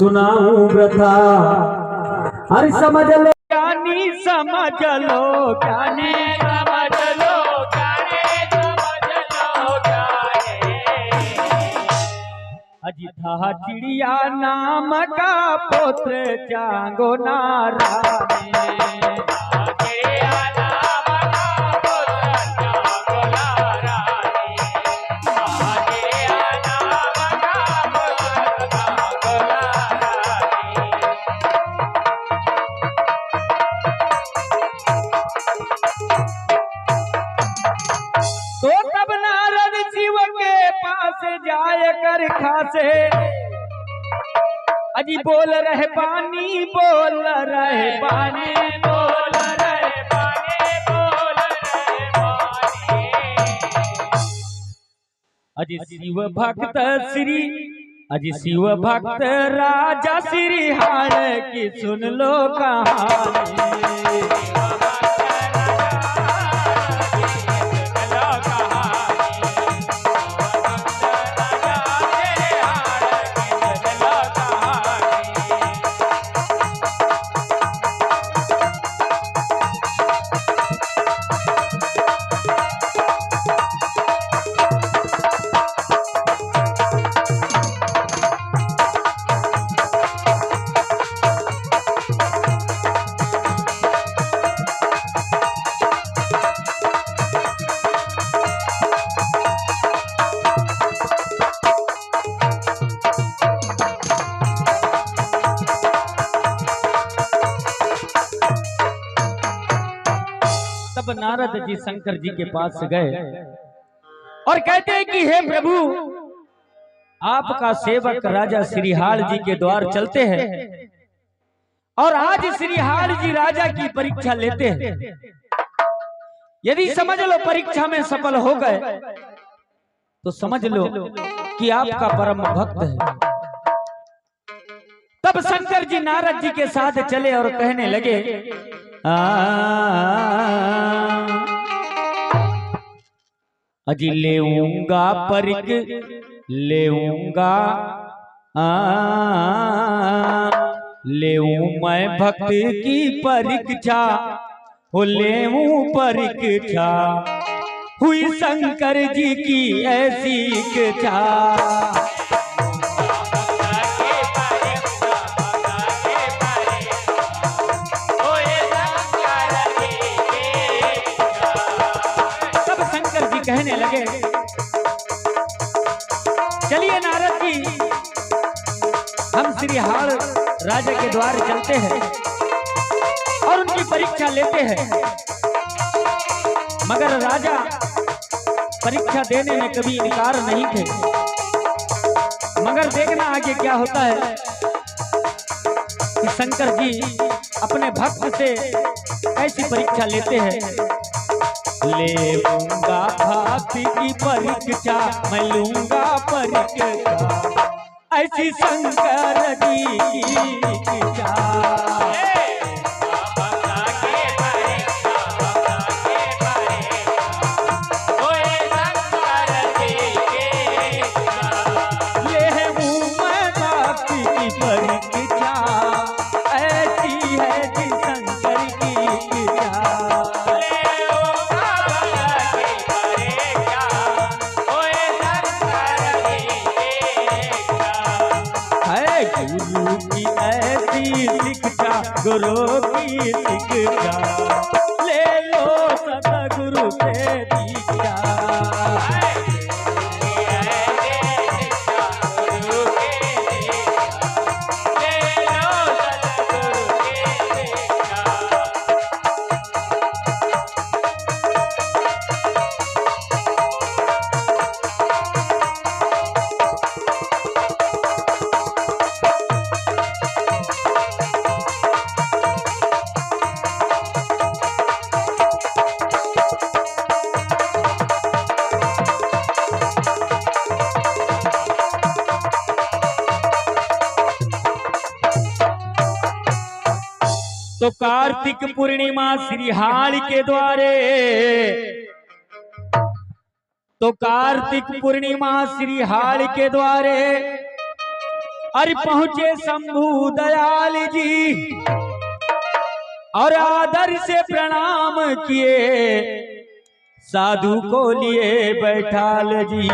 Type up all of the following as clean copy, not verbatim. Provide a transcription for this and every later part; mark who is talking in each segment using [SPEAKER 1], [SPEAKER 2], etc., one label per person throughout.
[SPEAKER 1] सुनाऊं व्रथा। अरे समझ लो
[SPEAKER 2] ज्ञानी समझ लो, ज्ञानी समझ लो, ज्ञानी समझ लो, ज्ञानी। अजी था चिड़िया नाम का पुत्र जागो नारायण। तो तब नारद शिव के पास जाए कर खासे, अजी बोल रहे पानी, बोल रहे पानी, बोल रहे पानी, बोल रहे पानी। अजी शिव भक्त श्री, अजी शिव भक्त राजा श्री हार की सुन लो कहानी। तब नारद जी शंकर जी के पास गए और कहते हैं कि हे प्रभु, आपका सेवक राजा श्रीहाल जी के द्वार चलते हैं और आज श्रीहाल जी राजा की परीक्षा लेते हैं। यदि समझ लो परीक्षा में सफल हो गए तो समझ लो कि आपका परम भक्त है। तब शंकर जी नारद जी के साथ चले और कहने लगे, अजी लेऊंगा परिक, लेऊंगा लेऊं मैं भक्त की परीक्षा, हो लेऊं परीक्षा, हुई शंकर जी की ऐसी इच्छा। कहने लगे, चलिए नारद जी, हम श्रीहाल राजा के द्वार चलते हैं और उनकी परीक्षा लेते हैं। मगर राजा परीक्षा देने में कभी इनकार नहीं थे। मगर देखना आगे क्या होता है कि शंकर जी अपने भक्त से ऐसी परीक्षा लेते हैं। लेऊंगा भक्त की परीक्षा, मैं लूंगा परीक्षा, ऐसी शंकर जी की इच्छा। गुरु की ऐसी शिक्षा, गुरु की शिक्षा, ले लो सतगुरु से दीक्षा। तो कार्तिक पूर्णिमा श्रीहाल के द्वारे, तो कार्तिक पूर्णिमा श्रीहाल के द्वारे अरे पहुंचे शंभू दयाल जी और आदर से प्रणाम किए, साधु को लिए बैठाल जी।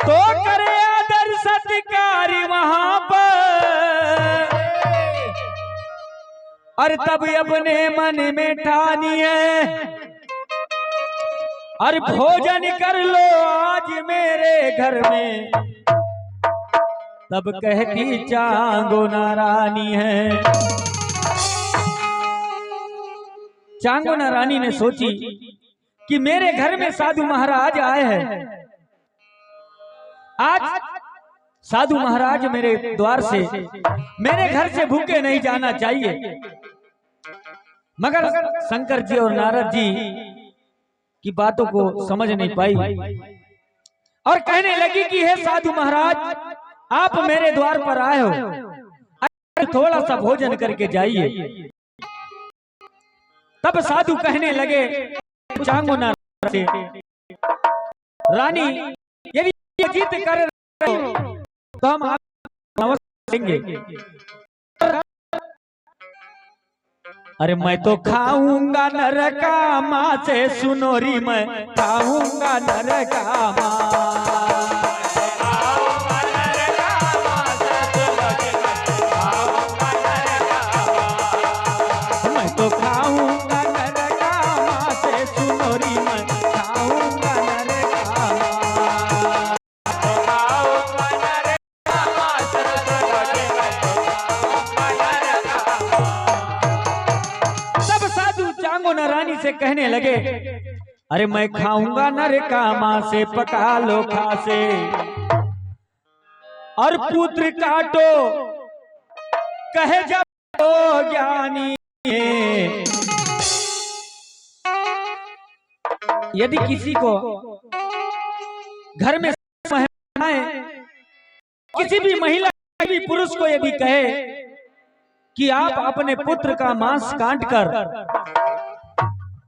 [SPEAKER 2] तो करे आदर सत्कार वहां पर, और तब अपने मन में ठानी है, और भोजन कर लो आज मेरे घर में। तब कहती चांगो नारानी है। चांगो नारानी ने सोची कि मेरे घर में साधु महाराज आए हैं, आज साधु महाराज मेरे द्वार से, मेरे घर से भूखे नहीं जाना चाहिए। मगर शंकर जी और नारद जी की बातों को समझ नहीं पाई और कहने लगी कि हे साधु महाराज, आप मेरे द्वार पर आए हो, थोड़ा सा भोजन करके जाइए। तब साधु कहने लगे चांगो नारायण से, रानी यदि जीत कर तो हम आपको नमस्कार देंगे। अरे मैं तो खाऊंगा नरकामा से, सुनोरी मैं खाऊंगा नरकामा। मैं तो खाऊंगा नरकामा से, सुनोरी मैं खाऊंगा नरकामा। रानी से कहने लगे, अरे मैं खाऊंगा नरकामा से, पका लो खासे, और पुत्र काटो कहे जब तो ज्ञानी। यदि किसी को घर में किसी भी महिला भी पुरुष को यदि कहे कि आप अपने पुत्र का मांस काट कर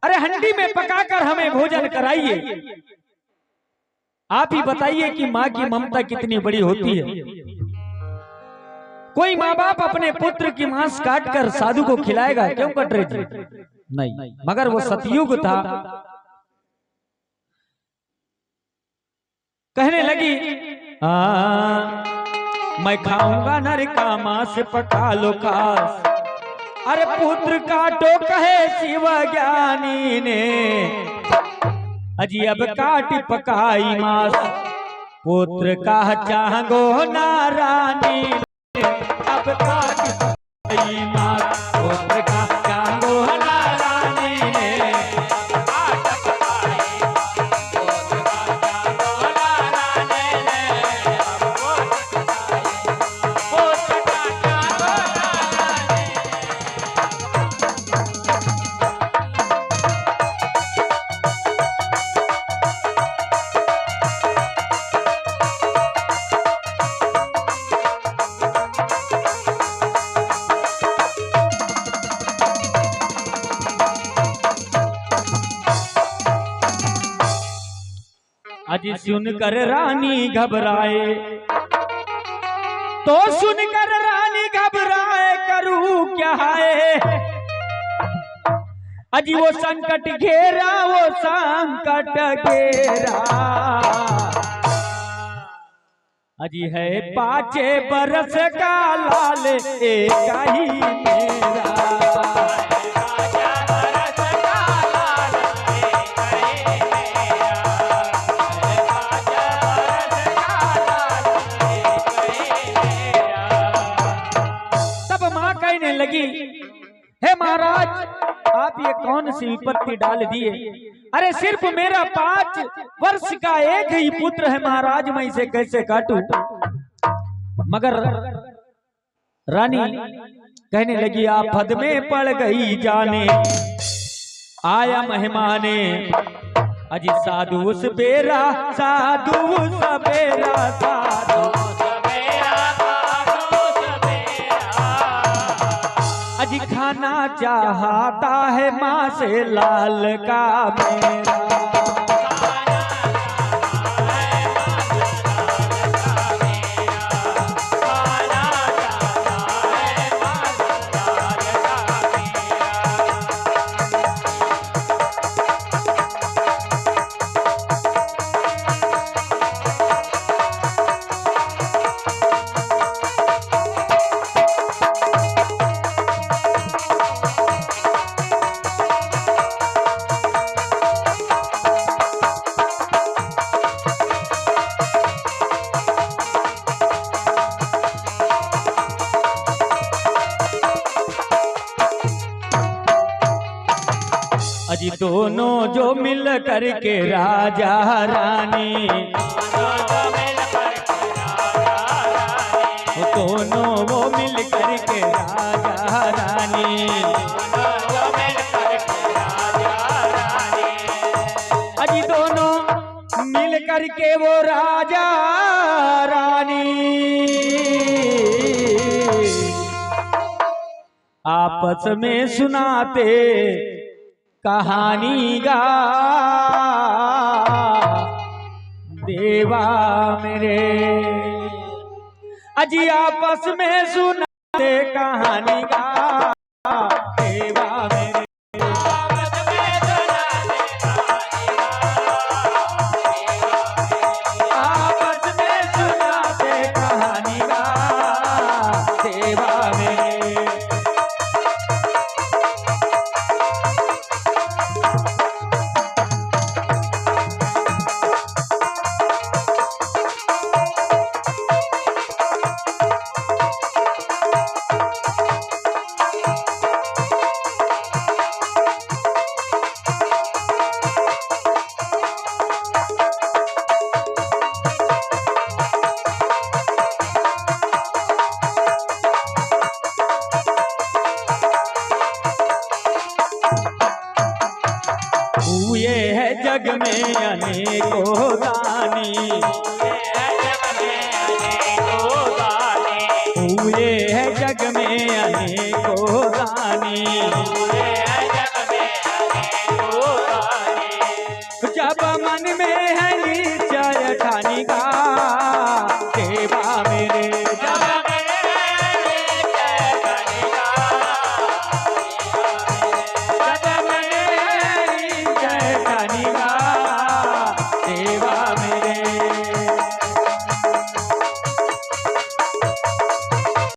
[SPEAKER 2] अरे हंडी में पकाकर हमें भोजन कराइए, आप ही बताइए कि माँ की ममता कितनी बड़ी होती है। कोई माँ बाप अपने पुत्र की मांस काटकर साधु को खिलाएगा? क्यों कटरे जी? नहीं, मगर वो सतयुग था। कहने लगी मैं खाऊंगा नरकामा से, पका लो खास, अरे पुत्र काटो कहे शिव ज्ञानी ने। अजी अब काट पकाई मांस, पुत्र का चांगो नारानी ने। अब काट पकाई मांस, पुत्र का चांगो नारानी ने। अजी सुनकर रानी घबराए, तो सुनकर रानी घबराए, करूं क्या है। अजी वो संकट घेरा, वो संकट घेरा, अजी है 5 बरस का लाल एक ही मेरा। लगी, हे महाराज आप ये कौन सी विपत्ति डाल दिए? अरे सिर्फ मेरा 5 वर्ष का एक ही पुत्र है महाराज, मैं इसे कैसे काटूं? मगर रानी कहने लगी आप हद में पड़ गई जाने, आया मेहमाने। अजी साधु सवेरा, साधु सवेरा, साधु अजी खाना चाहता है माँ से लाल का मेरा। अजी दोनों जो मिल करके राजा रानी, दोनों वो मिल करके राजा रानी, अजी दोनों मिल करके वो राजा रानी आपस में सुनाते कहानी गा देवा मेरे, अजी आपस में सुनाते कहानी गा देवा मेरे, आपस में सुनाते कहानी गा देवा मेरे। हुए है जग में अनेकों दानी,